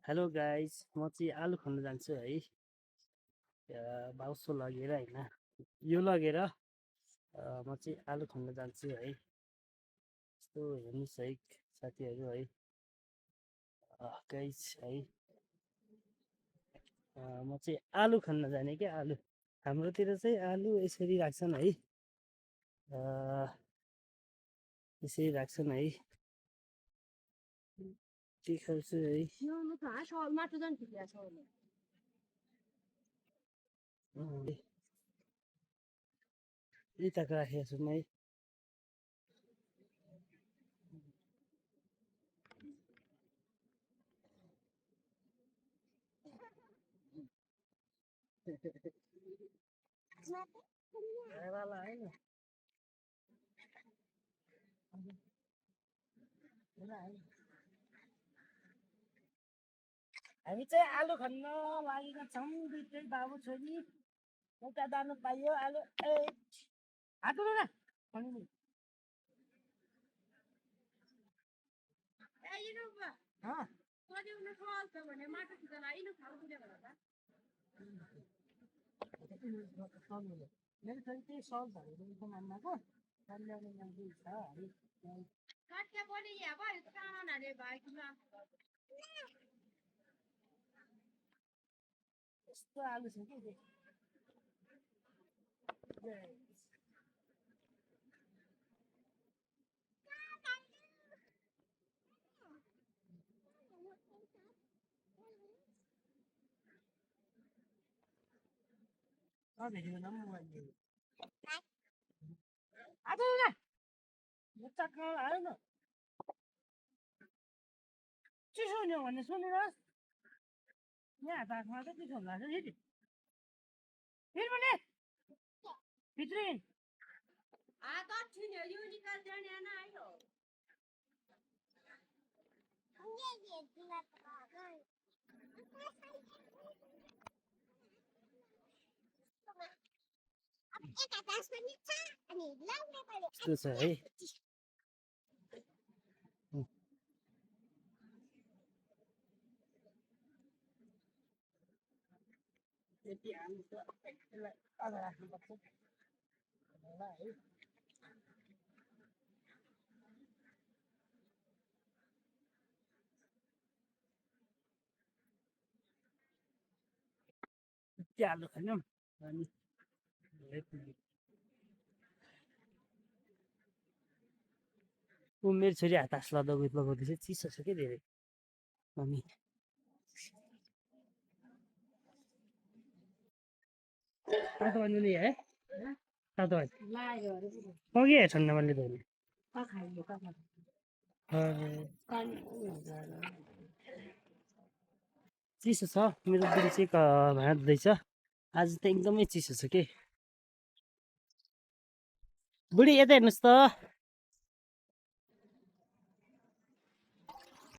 Hello guys, म चाहिँ आलु खन्न जान्छु है। बाउसो लगेर होइन, यो लगेर म चाहिँ आलु खन्न जान्छु है। यस्तो हेर्नुहोस् है साथीहरू है, गाइज है। म चाहिँ आलु खन्न जाने क्या, आलु। हाम्रोतिर चाहिँ आलु यसरी राख्छन् है, यसरी राख्छन् है। देखाउँछु है। यताको राखेको छु है। हामी चाहिँ आलु खन्न लागेका छौँ, दुईटै बाबु छोरी। एउटा जानु पाइयो आलु। हात न मेरो छोरी त्यही सल्टहरूको नाममाको यस्तो आलु छ कि चिसो हुने हो भने सुन्नुहोस्, यहाँ हातमा चाहिँ चिसो हुँदो रहेछ फेरि भित्री यस्तो छ है। यति आलु छ, यसलाई अझ राख्नुपर्छ है। यति आलु खायौँ अनि मेरो छोरी हात लगाउँदैछ, चिसो छ कि धेरै। अनि तातो पानी नहीं है, तातो पानी है ठंडा पानी धोने। चिसो छ, मेरो बुढी चाहिँ भाँडा धुँदैछ। आज त एकदमै चिसो छ कि। बुढी यता हेर्नुहोस् त।